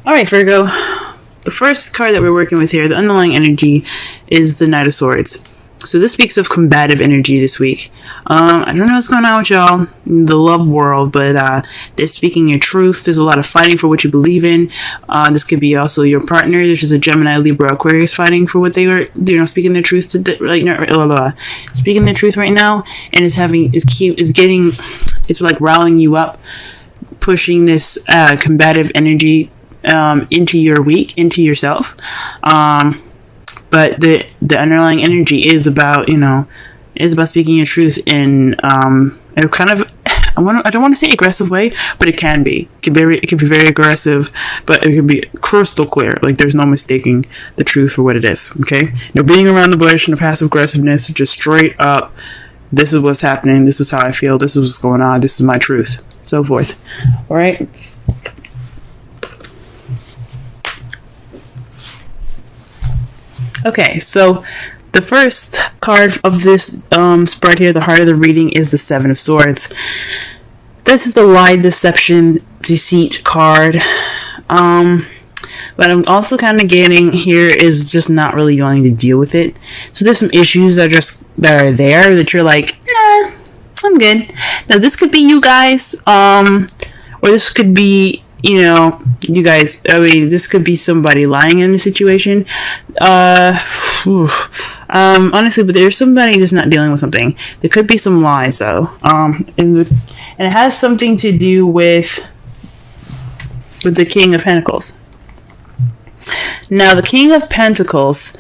All right, Virgo. The first card that we're working with here, the underlying energy, is the Knight of Swords. So this speaks of combative energy this week. I don't know what's going on with y'all in the love world, but they're speaking your truth. There's a lot of fighting for what you believe in. This could be also your partner. There's just a Gemini, Libra, Aquarius fighting for what they are, speaking their truth to speaking their truth right now, and it's like rallying you up, pushing this combative energy into your week, into yourself. But the underlying energy is about speaking your truth in a kind of I don't want to say aggressive way, but it can be. It can be very aggressive, but it can be crystal clear. Like there's no mistaking the truth for what it is. Okay, no beating around the bush, no passive aggressiveness. Just straight up. This is what's happening. This is how I feel. This is what's going on. This is my truth. So forth. All right. Okay, so the first card of this spread here, the heart of the reading, is the Seven of Swords. This is the lie, deception, deceit card. But I'm also kind of getting here is just not really wanting to deal with it. So there's some issues that are there that you're like, I'm good. Now this could be you guys, or this could be you guys. I mean, this could be somebody lying in the situation. Honestly, but there's somebody that's not dealing with something. There could be some lies though. And it has something to do with the King of Pentacles. Now, the King of Pentacles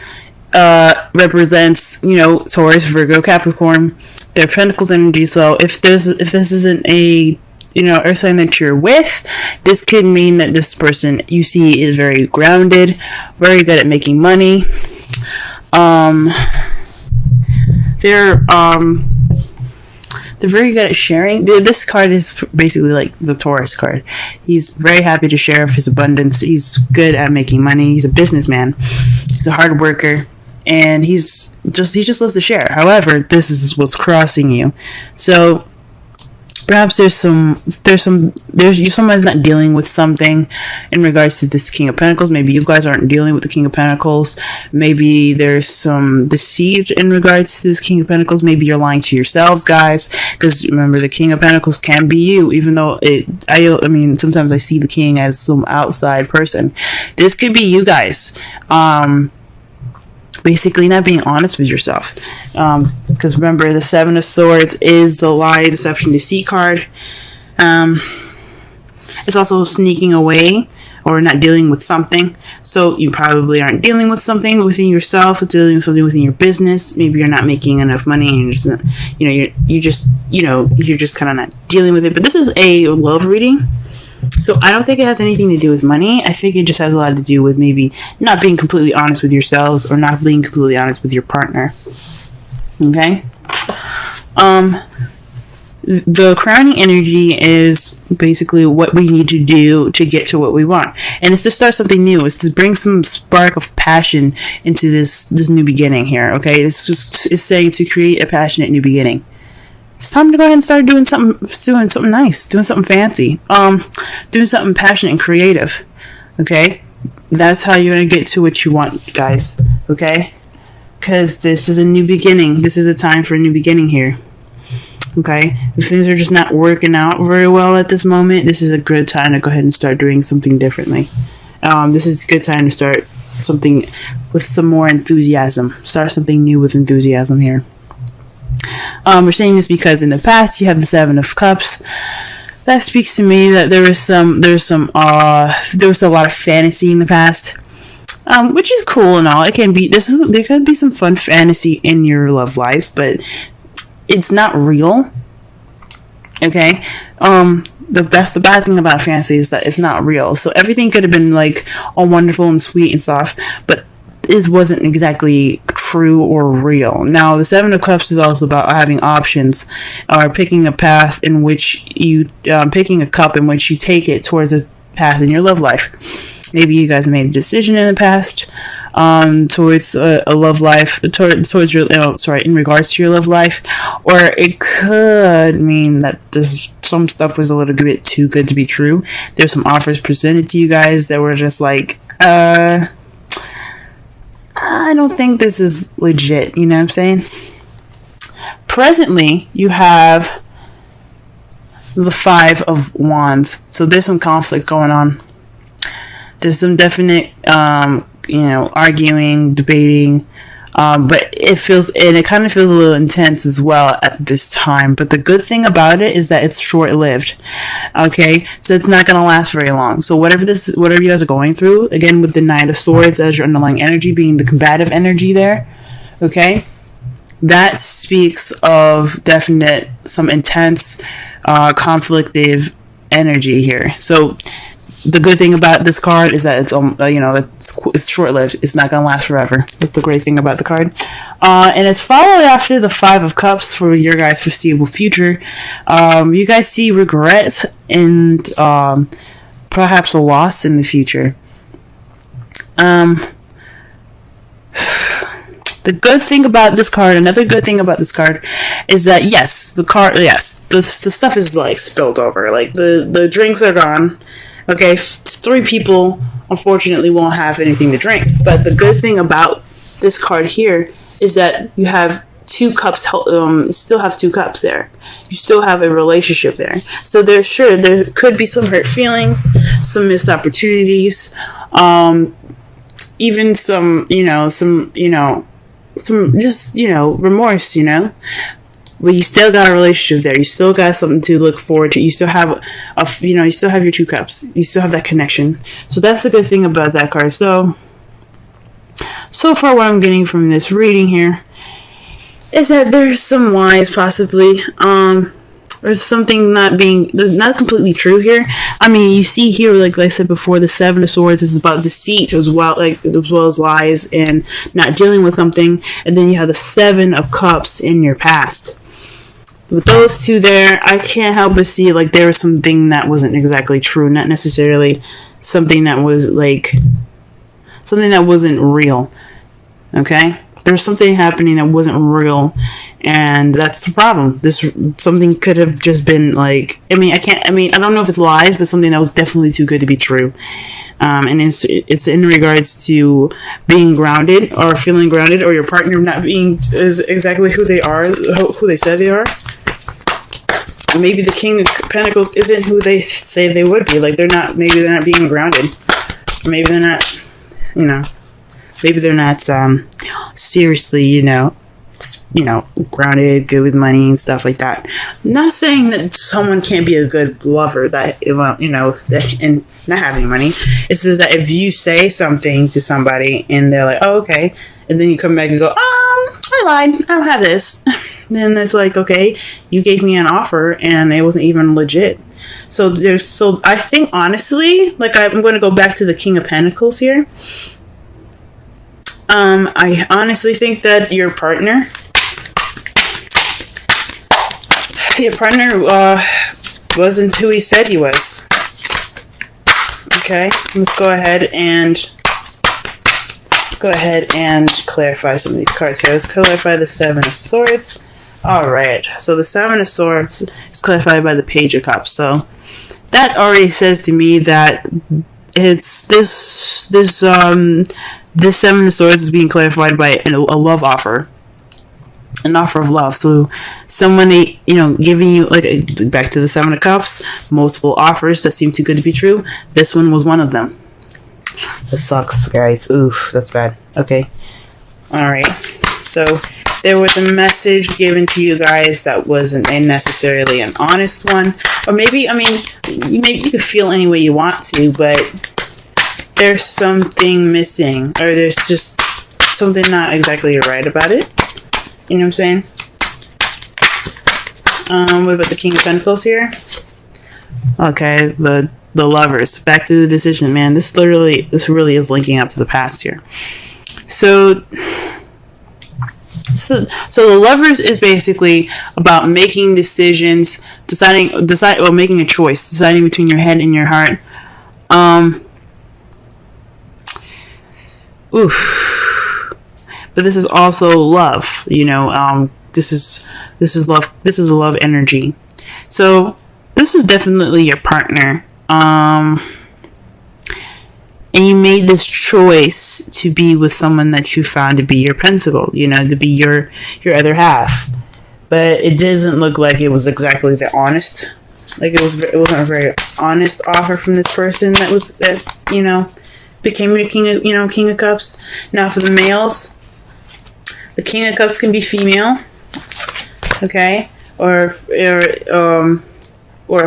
represents, Taurus, Virgo, Capricorn. Their Pentacles energy. So if this isn't a earth sign that you're with, this could mean that this person you see is very grounded, very good at making money. They're very good at sharing. This card is basically like the Taurus card. He's very happy to share of his abundance. He's good at making money. He's a businessman. He's a hard worker. And he just loves to share. However, this is what's crossing you. So perhaps someone's not dealing with something in regards to this King of Pentacles. Maybe you guys aren't dealing with the King of Pentacles. Maybe there's some deceit in regards to this King of Pentacles. Maybe you're lying to yourselves, guys. Because remember, the King of Pentacles can be you, even though sometimes I see the King as some outside person. This could be you guys. Basically not being honest with yourself, because remember, the Seven of Swords is the lie, deception, deceit card. It's also sneaking away or not dealing with something. So you probably aren't dealing with something within yourself, dealing with something within your business. Maybe you're not making enough money and you're just kind of not dealing with it. But this is a love reading. So I don't think it has anything to do with money. I think it just has a lot to do with maybe not being completely honest with yourselves or not being completely honest with your partner. Okay? The crowning energy is basically what we need to do to get to what we want. And it's to start something new. It's to bring some spark of passion into this new beginning here. Okay? It's saying to create a passionate new beginning. It's time to go ahead and start doing something nice, doing something fancy, doing something passionate and creative. Okay, that's how you're gonna get to what you want, guys. Okay, because this is a new beginning. This is a time for a new beginning here. Okay, if things are just not working out very well at this moment, this is a good time to go ahead and start doing something differently. This is a good time to start something with some more enthusiasm. Start something new with enthusiasm here. We're saying this because in the past you have the Seven of Cups. That speaks to me that there was a lot of fantasy in the past, which is cool and all. It can be there could be some fun fantasy in your love life, but it's not real. Okay, that's the bad thing about fantasy is that it's not real. So everything could have been like all wonderful and sweet and stuff, but it wasn't exactly true or real. Now, the Seven of Cups is also about having options, or picking a path in which picking a cup in which you take it towards a path in your love life. Maybe you guys made a decision in the past, towards a love life, towards your, in regards to your love life, or it could mean that some stuff was a little bit too good to be true. There's some offers presented to you guys that were just like, I don't think this is legit, you know what I'm saying? Presently, you have the Five of Wands. So there's some conflict going on. There's some definite, arguing, debating, but it kind of feels a little intense as well at this time. But the good thing about it is that it's short-lived. Okay, so it's not going to last very long. So whatever you guys are going through, again with the Knight of Swords as your underlying energy being the combative energy there, okay, that speaks of definite, some intense, conflictive energy here. So the good thing about this card is that it's short-lived. It's not going to last forever. That's the great thing about the card. And it's followed after the Five of Cups for your guys' foreseeable future. You guys see regret and perhaps a loss in the future. The good thing about this card, another good thing about this card, is that the stuff is like spilled over. Like the drinks are gone. Okay, 3 people unfortunately won't have anything to drink. But the good thing about this card here is that you have 2 cups. Still have 2 cups there. You still have a relationship there. So there could be some hurt feelings, some missed opportunities, even some remorse, but you still got a relationship there. You still got something to look forward to. You still have you still have your 2 cups. You still have that connection. So that's the good thing about that card. So far what I'm getting from this reading here is that there's some lies possibly. There's something not completely true here. I mean, you see here, like I said before, the Seven of Swords is about deceit as well as lies and not dealing with something. And then you have the Seven of Cups in your past. With those 2 there, I can't help but see like there was something that wasn't exactly true, not necessarily something that was something that wasn't real. Okay? There's something happening that wasn't real, and that's the problem. Something could have just been I don't know if it's lies, but something that was definitely too good to be true. And it's in regards to being grounded or feeling grounded, or your partner not being is exactly who they are, who they said they are. Maybe the King of Pentacles isn't who they say they would be. Maybe they're not being grounded. Maybe they're not, maybe they're not seriously, grounded, good with money and stuff like that. I'm not saying that someone can't be a good lover and not having money. It's just that if you say something to somebody and they're like, oh, okay, and then you come back and go, I lied, I don't have this. Then it's like, okay, you gave me an offer and it wasn't even legit. So I think honestly, I'm going to go back to the King of Pentacles here. I honestly think that your partner wasn't who he said he was. Okay, let's go ahead and clarify some of these cards here. Let's clarify the Seven of Swords. Alright, so the Seven of Swords is clarified by the Page of Cups. So that already says to me that it's this Seven of Swords is being clarified by a love offer. An offer of love. So someone, giving you, back to the Seven of Cups, multiple offers that seem too good to be true. This one was one of them. That sucks, guys. Oof, that's bad. Okay. Alright. So there was a message given to you guys that wasn't necessarily an honest one. Or maybe you could feel any way you want to, but there's something missing, or there's just something not exactly right about it. You know what I'm saying? What about the King of Pentacles here? Okay, the Lovers. Back to the decision, man. This really is linking up to the past here. So the Lovers is basically about making decisions, making a choice, deciding between your head and your heart. Oof. but this is also love. This is love. This is a love energy. So this is definitely your partner. And you made this choice to be with someone that you found to be your pentacle, to be your other half. But it doesn't look like it was exactly the honest. Like it wasn't a very honest offer from this person that became your King of Cups. Now for the males, the King of Cups can be female, okay, or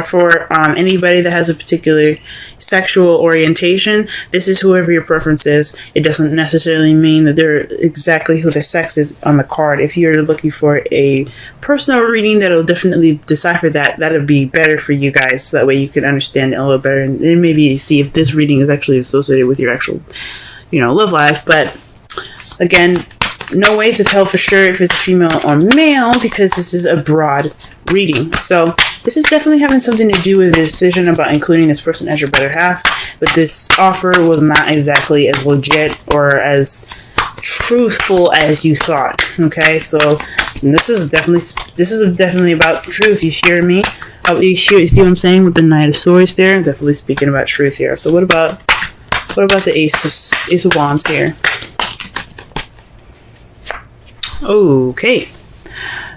for anybody that has a particular sexual orientation. This is whoever your preference is. It doesn't necessarily mean that they're exactly who the sex is on the card. If you're looking for a personal reading that'll definitely decipher that'll be better for you guys. So that way you can understand it a little better and then maybe see if this reading is actually associated with your actual, love life. But again, no way to tell for sure if it's female or male because this is a broad reading. So this is definitely having something to do with the decision about including this person as your better half. But this offer was not exactly as legit or as truthful as you thought. Okay, so this is definitely about truth. You hear me? You see what I'm saying with the Knight of Swords there? I'm definitely speaking about truth here. So what about the Ace of Wands here? Okay,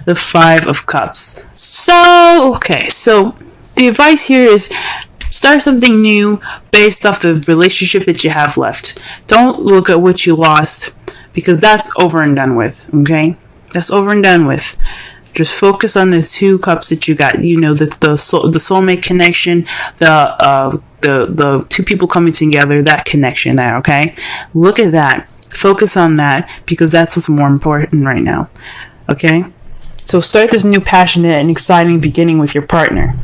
the Five of Cups. So the advice here is start something new based off the relationship that you have left. Don't look at what you lost because that's over and done with. Okay, that's over and done with. Just focus on the two cups that you got. The soulmate connection, the two people coming together, that connection there. Okay, look at that. Focus on that because that's what's more important right now. Okay? So start this new passionate and exciting beginning with your partner.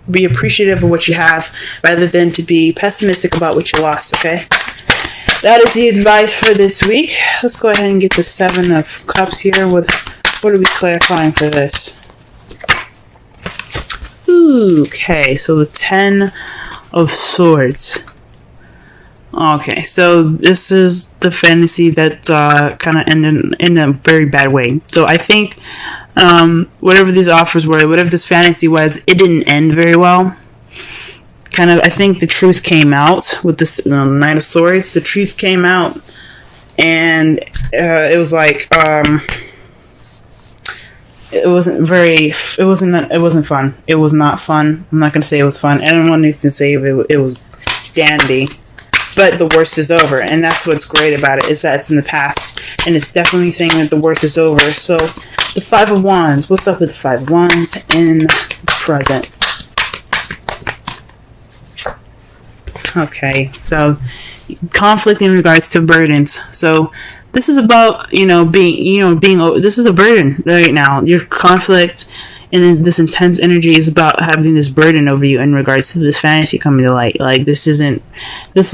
Be appreciative of what you have rather than to be pessimistic about what you lost, okay? That is the advice for this week. Let's go ahead and get the Seven of Cups here. What are we clarifying for this? Okay, so the Ten of Swords. Okay, so this is the fantasy that kind of ended in a very bad way. So I think whatever these offers were, whatever this fantasy was, it didn't end very well. I think the truth came out with this Knight of Swords. The truth came out, and it was like it wasn't fun. It was not fun. I'm not gonna say it was fun. I don't want to even say it was dandy. But the worst is over, and that's what's great about it, is that it's in the past, and it's definitely saying that the worst is over. So, the Five of Wands. What's up with the Five of Wands in the present? Okay, so conflict in regards to burdens. So, this is about, this is a burden right now. Your conflict and then this intense energy is about having this burden over you in regards to this fantasy coming to light. Like, this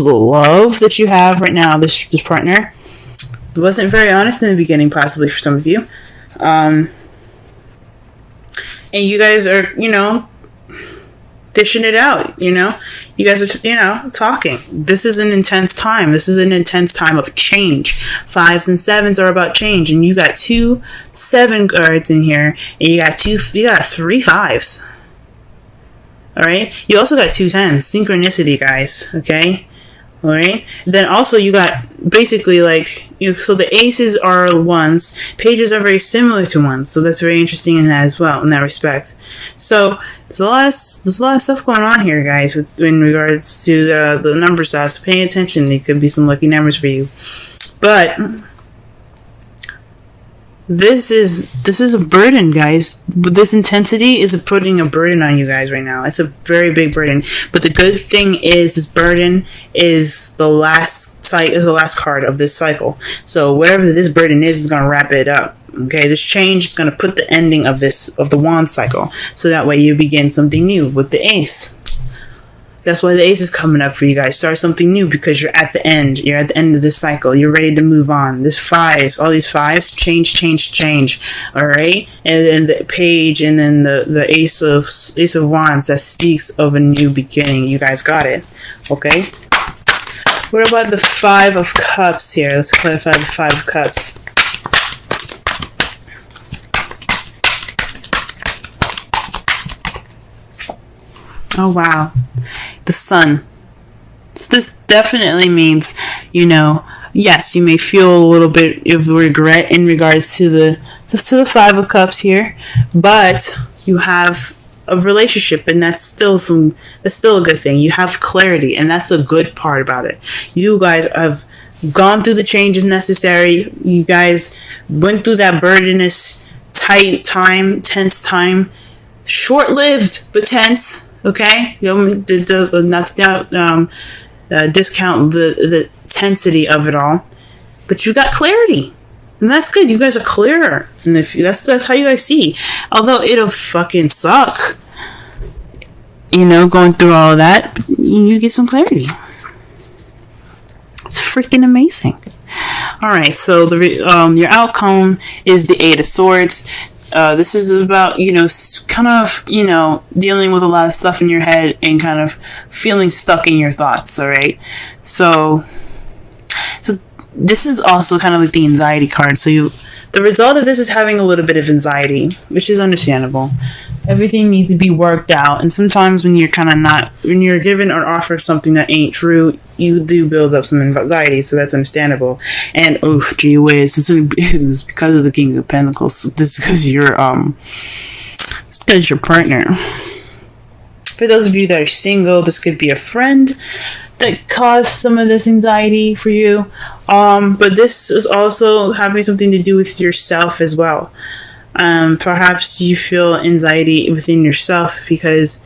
love that you have right now, this partner, wasn't very honest in the beginning, possibly for some of you. And you guys are, dishing it out, You guys are, talking. This is an intense time. This is an intense time of change. Fives and sevens are about change. And you got 2 7 cards in here. And you got 3 fives. Alright? You also got 2 10s. Synchronicity, guys. Okay? Alright? Then also you got basically so the aces are ones. Pages are very similar to ones. So that's very interesting in that as well, in that respect. So there's a lot of stuff going on here, guys, in regards to the number stuff. So paying attention. There could be some lucky numbers for you. But this is a burden, guys. This intensity is putting a burden on you guys right now. It's a very big burden. But the good thing is, this burden is the last card of this cycle. So whatever this burden is going to wrap it up. Okay, this change is going to put the ending of the wand cycle. So that way you begin something new with the ace. That's why the ace is coming up for you guys. Start something new because you're at the end. You're at the end of this cycle. You're ready to move on. This fives, all these fives, change. All right, and then the page, and then the ace of wands that speaks of a new beginning. You guys got it, okay? What about the Five of Cups here? Let's clarify the Five of Cups. Oh, wow. The Sun. So this definitely means, yes, you may feel a little bit of regret in regards to the Five of Cups here, but you have a relationship, and that's still a good thing. You have clarity, and that's the good part about it. You guys have gone through the changes necessary. You guys went through that burdenous, tight time, tense time, short-lived but tense. Okay, not discount the tensity of it all, but you got clarity, and that's good. You guys are clearer, and that's how you guys see. Although it'll fucking suck, going through all of that, you get some clarity. It's freaking amazing. All right, so your outcome is the Eight of Swords. This is about, kind of, dealing with a lot of stuff in your head and kind of feeling stuck in your thoughts, all right? So this is also kind of like the anxiety card. So the result of this is having a little bit of anxiety, which is understandable. Everything needs to be worked out. And sometimes when you're when you're given or offered something that ain't true, you do build up some anxiety. So that's understandable. And, gee whiz, it's because of the King of Pentacles. This is because it's because your partner. For those of you that are single, this could be a friend that caused some of this anxiety for you. But this is also having something to do with yourself as well. Perhaps you feel anxiety within yourself because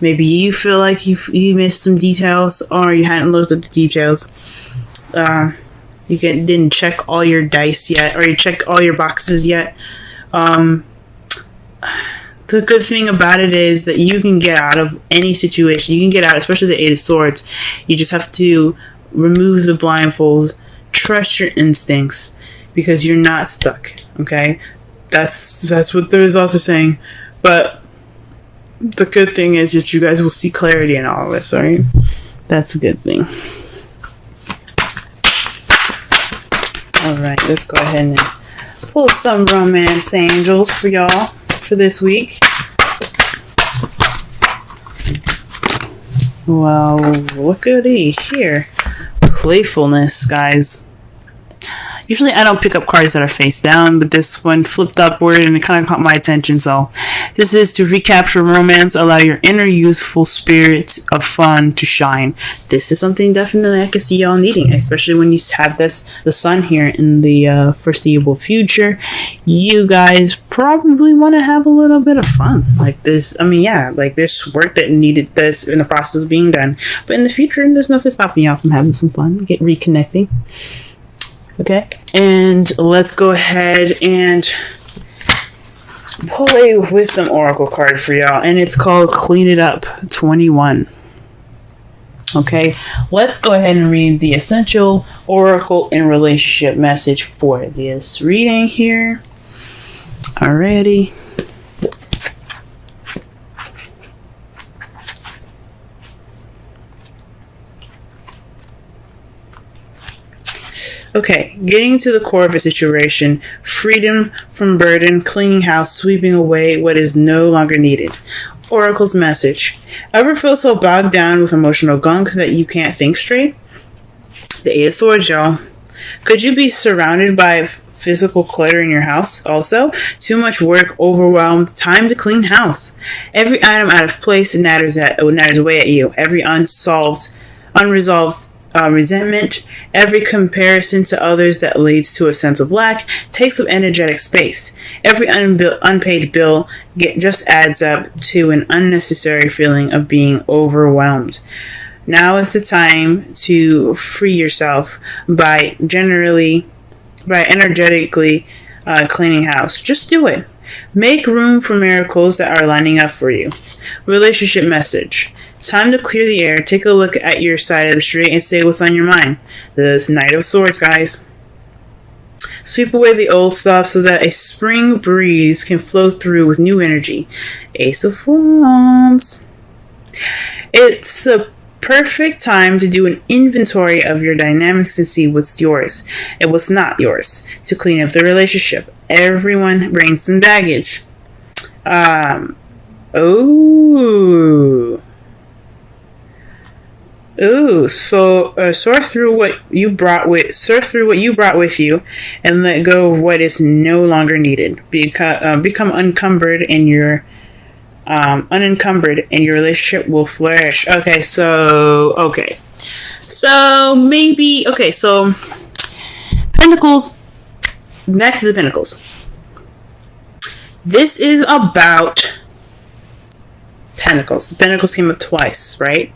maybe you feel like you missed some details, or you hadn't looked at the details. You didn't check all your dice yet, or you checked all your boxes yet. The good thing about it is that you can get out of any situation. You can get out, especially the Eight of Swords. You just have to remove the blindfolds, trust your instincts, because you're not stuck. Okay, that's what the results are saying. But the good thing is that you guys will see clarity in all of this. All right, that's a good thing. All right, let's go ahead and pull some romance angels for y'all for this week. Well, look at here. Playfulness, guys. Usually I don't pick up cards that are face down, but this one flipped upward and it kind of caught my attention. So this is to recapture romance, allow your inner youthful spirit of fun to shine. This is something definitely I can see y'all needing, especially when you have the sun here in the foreseeable future. You guys probably want to have a little bit of fun like this. I mean, yeah, like there's work that's in the process of being done, but in the future there's nothing stopping y'all from having some fun, reconnecting. Okay, and let's go ahead and pull a wisdom oracle card for y'all, and it's called Clean It Up 21. Okay, let's go ahead and read the essential oracle and relationship message for this reading here. Alrighty. Okay, getting to the core of a situation, freedom from burden, cleaning house, sweeping away what is no longer needed. Oracle's message. Ever feel so bogged down with emotional gunk that you can't think straight? The Eight of Swords, y'all. Could you be surrounded by physical clutter in your house? Also, too much work, overwhelmed, time to clean house. Every item out of place natters away at you. Every unresolved resentment, every comparison to others that leads to a sense of lack takes up energetic space. Every unpaid bill just adds up to an unnecessary feeling of being overwhelmed. Now is the time to free yourself by energetically cleaning house. Just do it. Make room for miracles that are lining up for you. Relationship message. Time to clear the air. Take a look at your side of the street and say what's on your mind. This Knight of Swords, guys. Sweep away the old stuff so that a spring breeze can flow through with new energy. Ace of Wands. It's a perfect time to do an inventory of your dynamics and see what's yours and what's not yours to clean up the relationship. Everyone brings some baggage. So sort through what you brought with you, and let go of what is no longer needed. Become unencumbered, and your relationship will flourish. So Pentacles. Back to the Pentacles. This is about Pentacles. The Pentacles came up twice, right?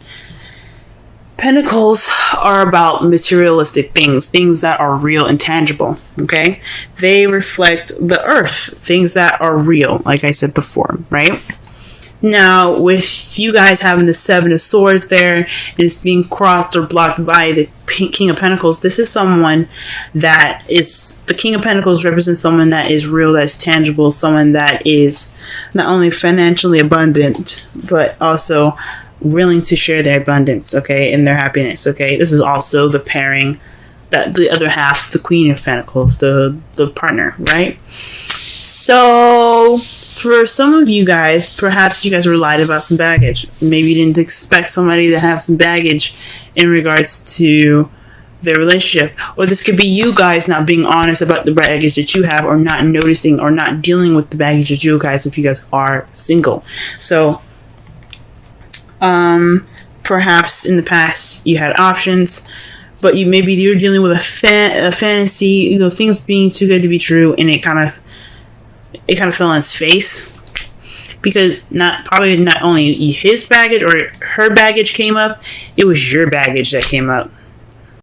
Pentacles are about materialistic things that are real and tangible, okay? They reflect the earth, things that are real, like I said before, right? Now, with you guys having the Seven of Swords there, and it's being crossed or blocked by the King of Pentacles, this is someone that is, the King of Pentacles represents someone that is real, that's tangible, someone that is not only financially abundant, but also willing to share their abundance, okay, and their happiness, okay? This is also the pairing, that the other half, the Queen of Pentacles, the partner, right? So for some of you guys, perhaps you guys were lied about some baggage. Maybe you didn't expect somebody to have some baggage in regards to their relationship. Or this could be you guys not being honest about the baggage that you have, or not noticing or not dealing with the baggage that you guys, if you guys are single. So perhaps in the past you had options, but you're dealing with a fantasy, things being too good to be true, and it kind of fell on its face, because not only his baggage or her baggage came up, it was your baggage that came up.